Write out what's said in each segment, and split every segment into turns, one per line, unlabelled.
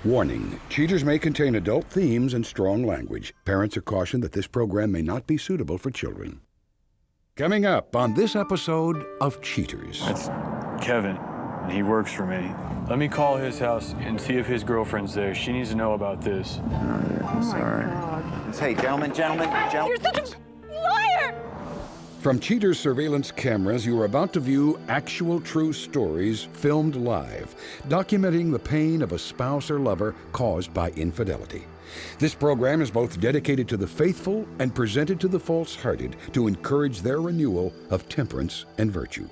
Warning, cheaters may contain adult themes and strong language. Parents are cautioned that this program may not be suitable for children. Coming up on this episode of Cheaters.
That's Kevin, and he works for me. Let me call his house and see if his girlfriend's there. She needs to know about this.
I'm sorry. Hey, gentlemen.
You're such a liar!
From Cheaters surveillance cameras, you are about to view actual true stories filmed live, documenting the pain of a spouse or lover caused by infidelity. This program is both dedicated to the faithful and presented to the false-hearted to encourage their renewal of temperance and virtue.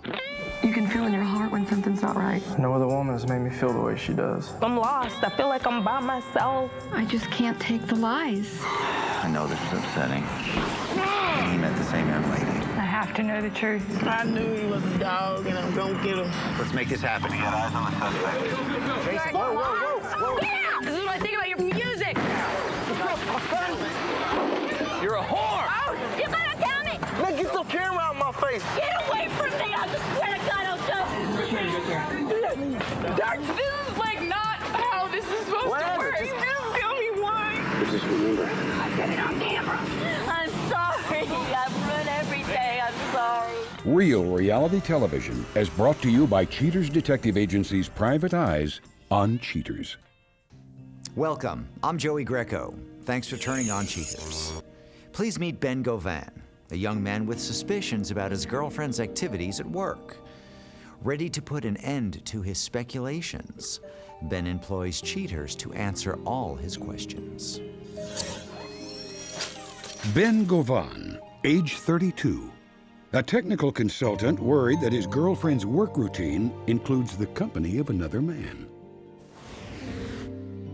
You can feel in your heart when something's not right.
No other woman has made me feel the way she does.
I'm lost. I feel like I'm by myself.
I just can't take the lies.
I know this is upsetting. And he met the same young lady.
I have to know the truth.
I knew he was a dog, and I'm gonna get him.
Let's make this happen. Get eyes on the suspect.
Jason, whoa. Yeah! This is what I think about your music.
You're a whore!
Oh, you gotta tell me!
Man, get the camera out my face!
Get away from me! I just swear to God, I'll This is like not how this is supposed to work. Just tell me why.
Just remember, I got it on camera.
I'm sorry. I've ruined everything. I'm sorry.
Real reality television is brought to you by Cheaters Detective Agency's Private Eyes on Cheaters.
Welcome, I'm Joey Greco. Thanks for turning on Cheaters. Please meet Ben Govan, a young man with suspicions about his girlfriend's activities at work. Ready to put an end to his speculations, Ben employs cheaters to answer all his questions.
Ben Govan, age 32. A technical consultant worried that his girlfriend's work routine includes the company of another man.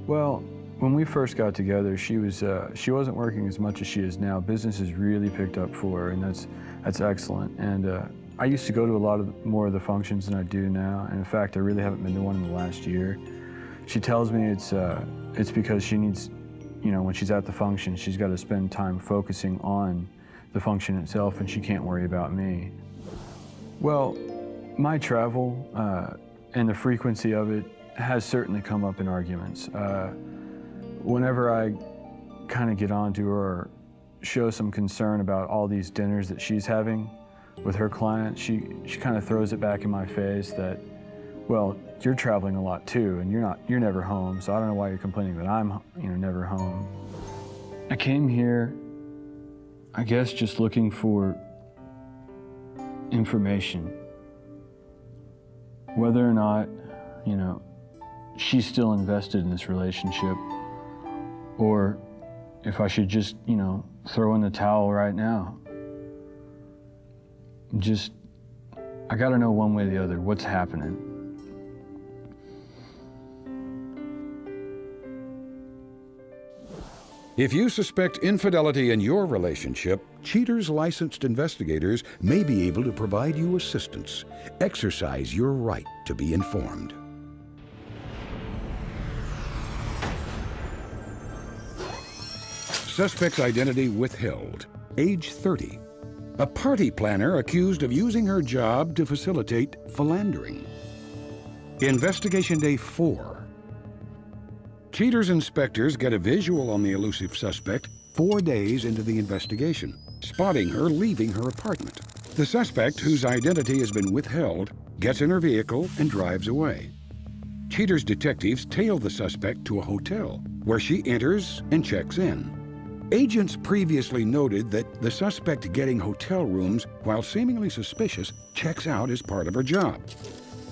Well, when we first got together, she wasn't working as much as she is now. Business has really picked up for her, and that's excellent. And I used to go to a lot more of the functions than I do now. And in fact, I really haven't been to one in the last year. She tells me it's because she needs, when she's at the function, she's got to spend time focusing on the function itself, and she can't worry about me. Well, my travel and the frequency of it has certainly come up in arguments. Whenever I kind of get onto her or show some concern about all these dinners that she's having with her clients, she kind of throws it back in my face that, well, you're traveling a lot too, and you're never home, so I don't know why you're complaining that I'm never home. I came here, I guess, just looking for information. Whether or not, she's still invested in this relationship, or if I should just, throw in the towel right now. I gotta know one way or the other what's happening.
If you suspect infidelity in your relationship, Cheaters licensed investigators may be able to provide you assistance. Exercise your right to be informed. Suspect's identity withheld. Age 30. A party planner accused of using her job to facilitate philandering. Investigation Day 4. Cheaters inspectors get a visual on the elusive suspect 4 days into the investigation, spotting her leaving her apartment. The suspect, whose identity has been withheld, gets in her vehicle and drives away. Cheaters detectives tail the suspect to a hotel, where she enters and checks in. Agents previously noted that the suspect getting hotel rooms, while seemingly suspicious, checks out as part of her job.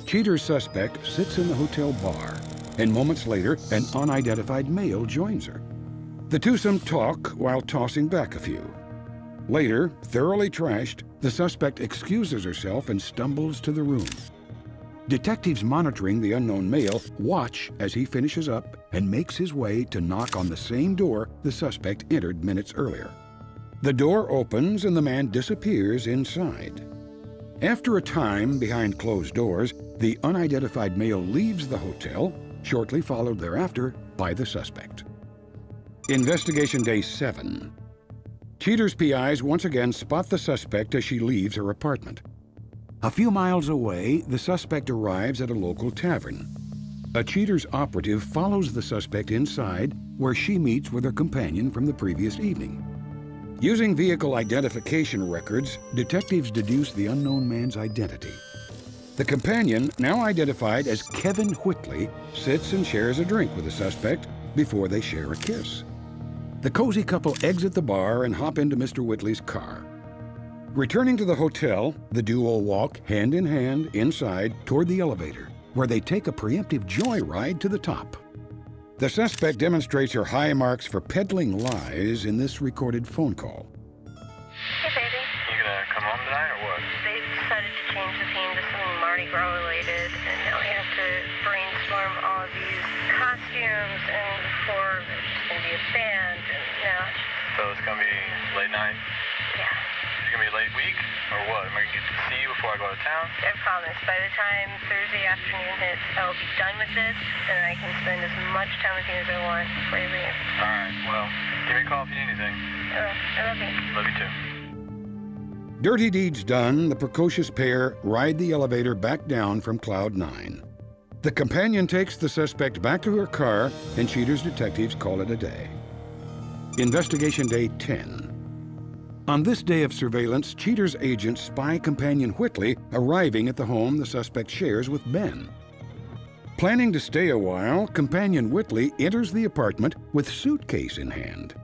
Cheater's suspect sits in the hotel bar, and moments later, an unidentified male joins her. The twosome talk while tossing back a few. Later, thoroughly trashed, the suspect excuses herself and stumbles to the room. Detectives monitoring the unknown male watch as he finishes up and makes his way to knock on the same door the suspect entered minutes earlier. The door opens and the man disappears inside. After a time behind closed doors, the unidentified male leaves the hotel, shortly followed thereafter by the suspect. Investigation Day 7. Cheaters PIs once again spot the suspect as she leaves her apartment. A few miles away, the suspect arrives at a local tavern. A Cheaters operative follows the suspect inside where she meets with her companion from the previous evening. Using vehicle identification records, detectives deduce the unknown man's identity. The companion, now identified as Kevin Whitley, sits and shares a drink with the suspect before they share a kiss. The cozy couple exit the bar and hop into Mr. Whitley's car. Returning to the hotel, the duo walk hand in hand inside toward the elevator, where they take a preemptive joyride to the top. The suspect demonstrates her high marks for peddling lies in this recorded phone call.
Hey, baby.
You gonna come home tonight or what?
They decided to change the theme to something Mardi Gras related, and now we have to brainstorm all of these costumes, and before there's just gonna be a band, and now
So it's gonna be late night?
yeah.
Is it gonna be a late week or what? Am I gonna get to see you before I go to town?
I promise, by the time Thursday afternoon hits, I will be done with this, and I can spend as much time with you as I want before you leave.
Alright, well, give me a call if you need anything.
I love you.
Love you too.
Dirty deeds done, the precocious pair ride the elevator back down from Cloud 9. The companion takes the suspect back to her car, and Cheaters detectives call it a day. Investigation Day 10. On this day of surveillance, Cheaters agents spy companion Whitley arriving at the home the suspect shares with Ben. Planning to stay a while, companion Whitley enters the apartment with suitcase in hand.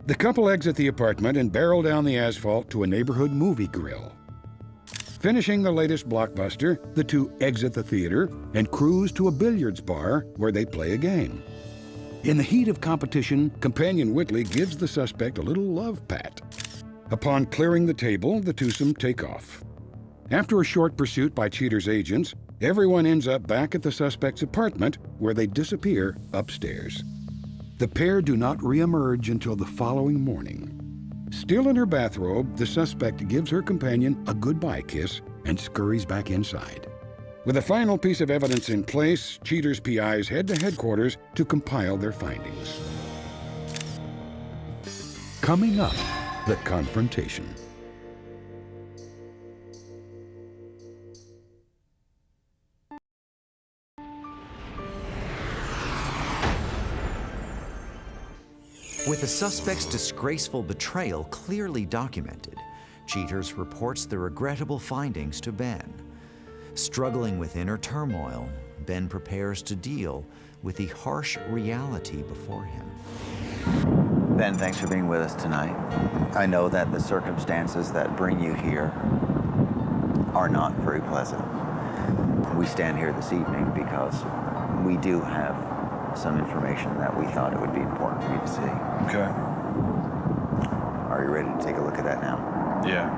The couple exit the apartment and barrel down the asphalt to a neighborhood movie grill. Finishing the latest blockbuster, the two exit the theater and cruise to a billiards bar where they play a game. In the heat of competition, companion Whitley gives the suspect a little love pat. Upon clearing the table, the twosome take off. After a short pursuit by Cheaters agents, everyone ends up back at the suspect's apartment where they disappear upstairs. The pair do not reemerge until the following morning. Still in her bathrobe, the suspect gives her companion a goodbye kiss and scurries back inside. With a final piece of evidence in place, Cheaters PIs head to headquarters to compile their findings. Coming up, the confrontation.
With the suspect's disgraceful betrayal clearly documented, Cheaters reports the regrettable findings to Ben. Struggling with inner turmoil, Ben prepares to deal with the harsh reality before him.
Ben, thanks for being with us tonight. I know that the circumstances that bring you here are not very pleasant. We stand here this evening because we do have some information that we thought it would be important for you to see.
Okay.
Are you ready to take a look at that now?
Yeah.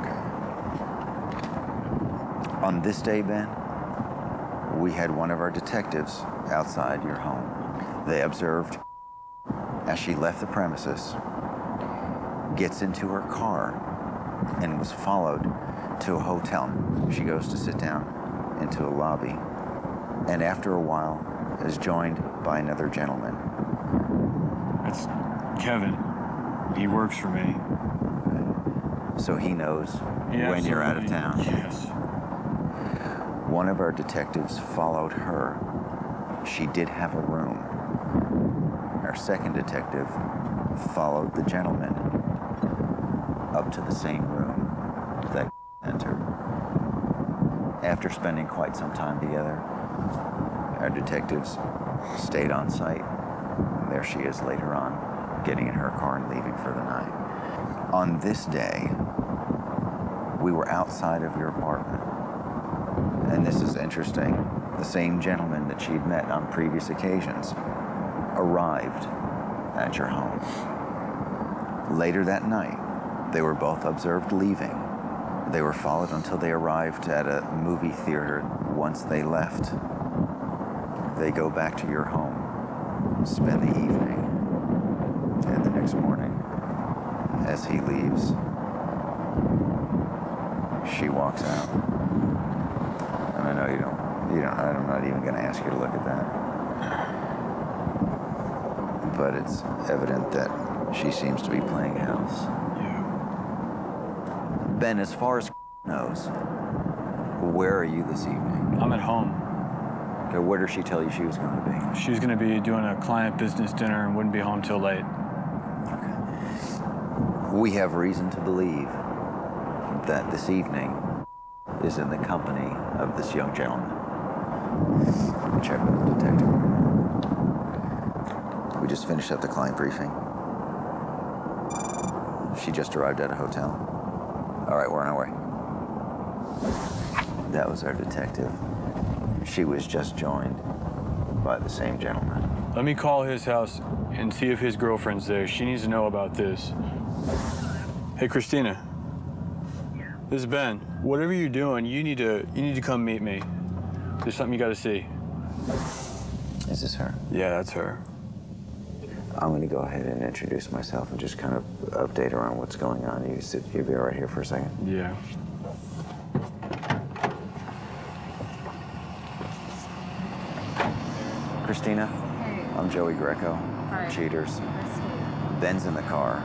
Okay. On this day, Ben, we had one of our detectives outside your home. They observed as she left the premises, gets into her car, and was followed to a hotel. She goes to sit down into a lobby, and after a while is joined by another gentleman.
It's Kevin. He works for me.
So he knows when you're out of town.
Yes.
One of our detectives followed her. She did have a room. Our second detective followed the gentleman up to the same room that entered. After spending quite some time together, our detectives stayed on site. And there she is later on, getting in her car and leaving for the night. On this day, we were outside of your apartment. And this is interesting. The same gentleman that she'd met on previous occasions arrived at your home. Later that night, they were both observed leaving. They were followed until they arrived at a movie theater. Once they left, they go back to your home, spend the evening, and the next morning, as he leaves, she walks out. And I know you don't, I'm not even gonna ask you to look at that. But it's evident that she seems to be playing house. Ben, as far as knows, Where are you this evening?
I'm at home.
Okay, where did she tell you she was going to be?
She was going to be doing a client business dinner and wouldn't be home till late.
Okay. We have reason to believe that this evening is in the company of this young gentleman. Let me check with the detective. We just finished up the client briefing. She just arrived at a hotel. All right, we're on our way. That was our detective. She was just joined by the same gentleman.
Let me call his house and see if his girlfriend's there. She needs to know about this. Hey, Christina. This is Ben. Whatever you're doing, you need to come meet me. There's something you got to see.
Is this her?
Yeah, that's her.
I'm going to go ahead and introduce myself and just kind of update her on what's going on. You'll be all right here for a second?
Yeah.
Christina, I'm Joey Greco from Cheaters. Ben's in the car,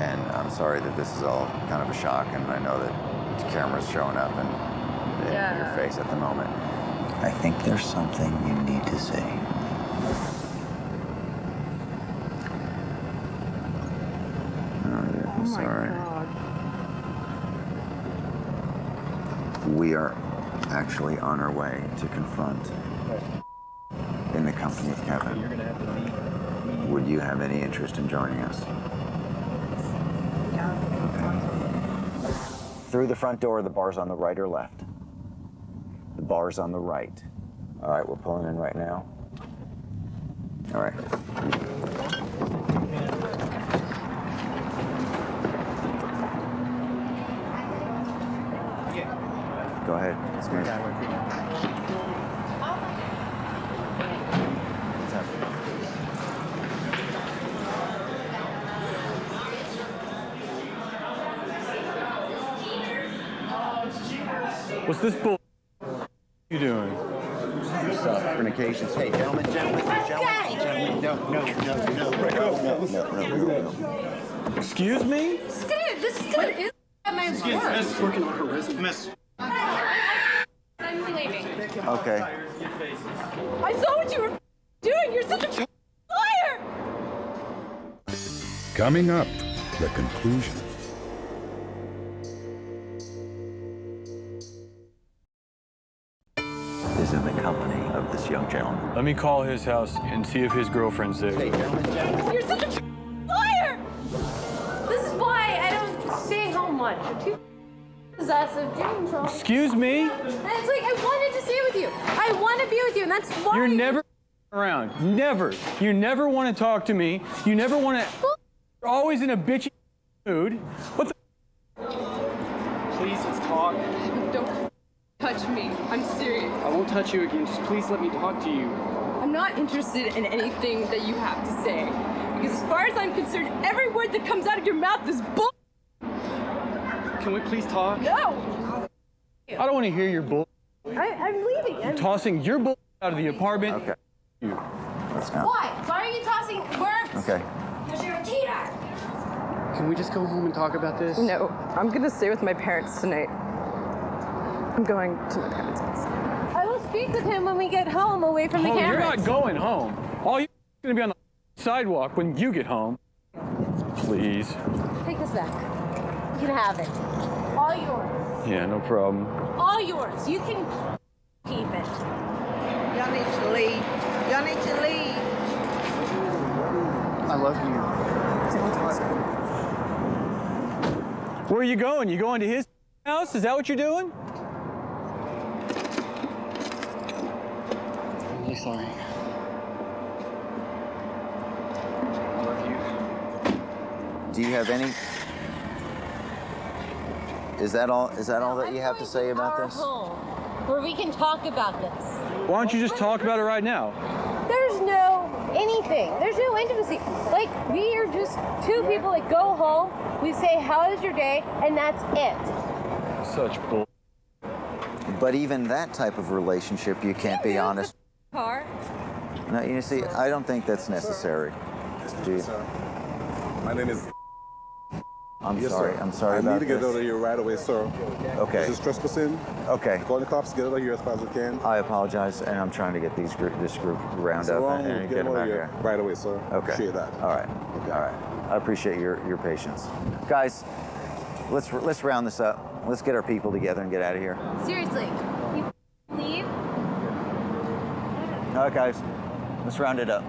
and I'm sorry that this is all kind of a shock, and I know that the camera's showing up in your face at the moment. I think there's something you need to say. I'm sorry.
God.
We are actually on our way to confront in the company of Kevin. Would you have any interest in joining us? Okay. Through the front door, the bar's on the right or left? The bar's on the right. All right, we're pulling in right now. All right. Go ahead. It's me. What's happening?
What's this bull you doing?
Stop fornications. Hey, gentlemen. No.
Excuse me?
This is good. Is my work.
Miss, working on her resume. Miss.
I'm leaving.
Okay.
I saw what you were doing. You're such a liar.
Coming up, the conclusion.
Is in the company of this young gentleman.
Let me call his house and see if his girlfriend's there.
Hey, gentlemen.
You're such a liar. This is why I don't stay home much. You're too possessive. James.
Excuse me?
And it's like, I wanted to stay with you. I want to be with you, and that's why.
You're never around. Never. You never want to talk to me. You never want to. You're always in a bitchy mood. What the?
Please, let's talk.
Don't touch me. I'm serious.
I won't touch you again. Just please let me talk to you.
I'm not interested in anything that you have to say. Because as far as I'm concerned, every word that comes out of your mouth is bull.
Can we please talk?
No.
I don't want to hear your bull.
I'm leaving. I'm
Tossing your bull out of the apartment.
Okay. Let's go.
Why? Why are you tossing worms?
Okay.
Because you're a cheater.
Can we just go home and talk about this?
No, I'm gonna stay with my parents tonight. I'm going to my parents' house. I will speak with him when we get home, away from the cameras.
You're not going home. All you're going to be on the sidewalk when you get home. Please.
Take this back. You can have it. All yours.
Yeah, no problem.
All yours. You can keep it.
Y'all need to leave. Y'all need to leave.
I love you.
Where are you going? You going to his house? Is that what you're doing?
I'm really sorry. I love you.
Do you have any? Is that all that you have to say about this?
Home, where we can talk about this.
Why don't you just talk about it right now?
There's no anything. There's no intimacy. Like, we are just two people that go home, we say, how was your day? And that's it.
Such bull.
But even that type of relationship, you can't be honest.
Car.
No, you see, I don't think that's necessary. Do you?
My name is.
I'm
Yes,
sorry.
sir.
I'm sorry
I
about
need to get
this.
out of here right away, sir.
Okay.
This is trespassing.
Okay.
Call the cops, get out of here as fast as we can.
I apologize, and I'm trying to get this group round
So
up
long,
and
get
get them
out of
out
here
here.
right away, sir.
Okay.
Appreciate that.
All right.
Okay.
All right. I appreciate your patience. Guys, let's round this up. Let's get our people together and get out of here.
Seriously, you leave?
All right, guys. Let's round it up.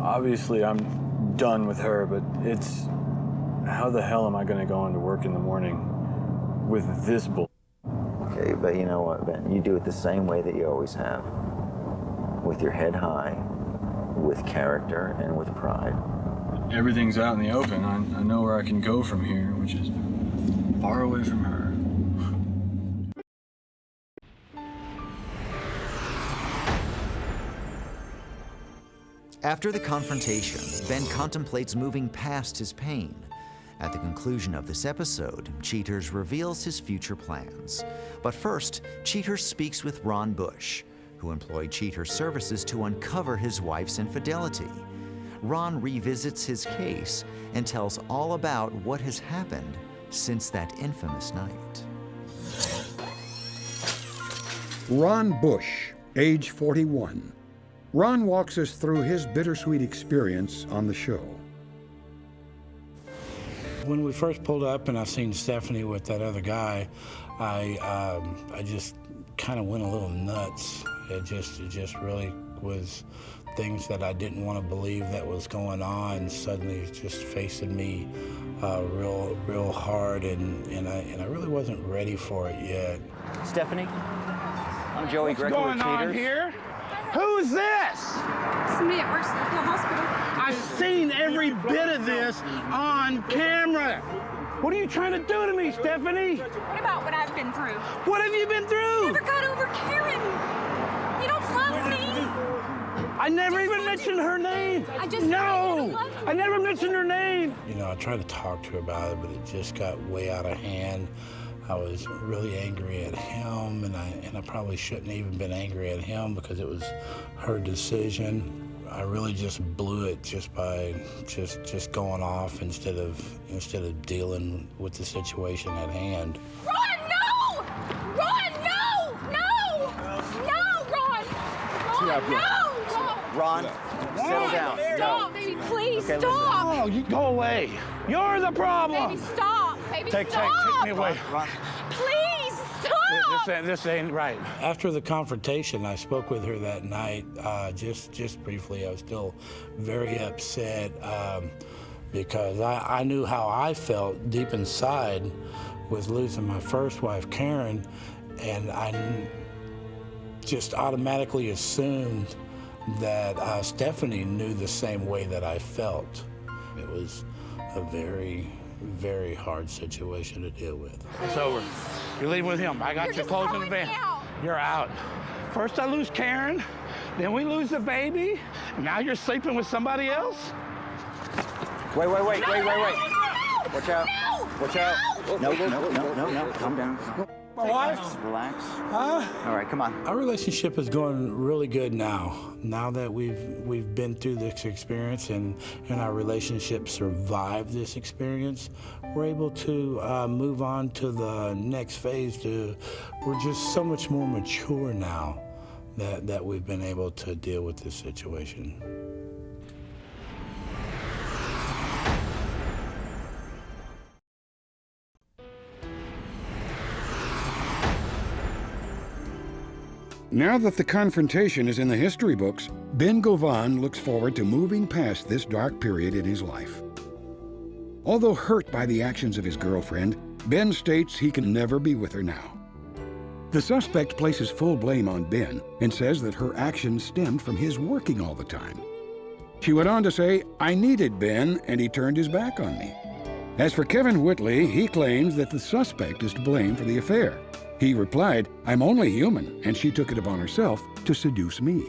Obviously, I'm done with her, but it's how the hell am I going to go into work in the morning with this bull?
Okay, but you know what, Ben? You do it the same way that you always have. With your head high, with character, and with pride.
Everything's out in the open. I know where I can go from here, which is far away from her.
After the confrontation, Ben contemplates moving past his pain. At the conclusion of this episode, Cheaters reveals his future plans. But first, Cheaters speaks with Ron Bush, who employed Cheaters' services to uncover his wife's infidelity. Ron revisits his case and tells all about what has happened since that infamous night.
Ron Bush, age 41. Ron walks us through his bittersweet experience on the show.
When we first pulled up and I seen Stephanie with that other guy, I just kind of went a little nuts. It just really was things that I didn't want to believe that was going on. Suddenly, just facing me real hard, and I really wasn't ready for it yet.
Stephanie, I'm Joey Greco with
What's going on
Cheaters.
here? Who's this?
Somebody at work at the hospital.
I've seen every bit of this on camera. What are you trying to do to me, Stephanie?
What about what I've been through?
What have you been through?
Never got over Karen. You don't love me.
I never even mentioned her name. I never mentioned her name.
You know, I tried to talk to her about it, but it just got way out of hand. I was really angry at him, and I probably shouldn't have even been angry at him because it was her decision. I really just blew it just by just going off instead of dealing with the situation at hand.
Ron, no! Ron, no! No! No, Ron! Ron, no!
Ron, settle down.
Stop, baby, please
Okay,
stop!
Oh, you go away. You're the problem.
Baby, stop! Baby,
Take
stop!
me away.
Ron.
Please, stop!
This ain't right.
After the confrontation, I spoke with her that night, just briefly. I was still very upset because I knew how I felt deep inside with losing my first wife, Karen, and I just automatically assumed that Stephanie knew the same way that I felt. It was a very, very hard situation to deal with.
It's over. You're leaving with him. I got your clothes in the van. You're out. First I lose Karen, then we lose the baby, and now you're sleeping with somebody else?
Wait.
No!
Watch out.
No!
Watch out. No. Calm down.
My wife?
Relax.
Huh?
All right, come on.
Our relationship is going really good now. Now that we've been through this experience and our relationship survived this experience, we're able to move on to the next phase. We're just so much more mature now that we've been able to deal with this situation.
Now that the confrontation is in the history books, Ben Govan looks forward to moving past this dark period in his life. Although hurt by the actions of his girlfriend, Ben states he can never be with her now. The suspect places full blame on Ben and says that her actions stemmed from his working all the time. She went on to say, "I needed Ben and he turned his back on me." As for Kevin Whitley, he claims that the suspect is to blame for the affair. He replied, "I'm only human, and she took it upon herself to seduce me."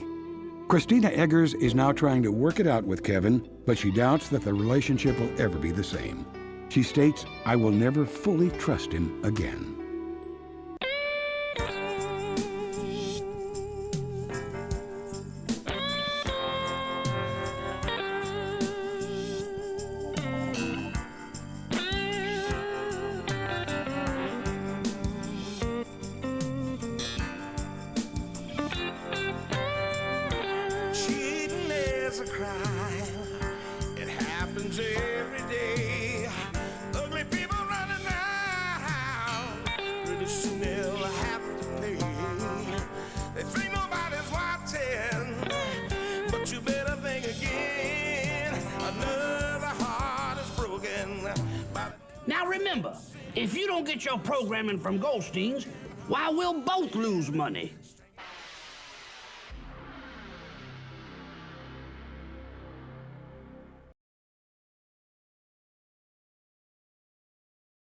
Christina Eggers is now trying to work it out with Kevin, but she doubts that the relationship will ever be the same. She states, "I will never fully trust him again."
you still have to pay. They think nobody's watching, but you better think again. Another heart is broken.
Now remember, if you don't get your programming from Goldstein's, why, we'll both lose money.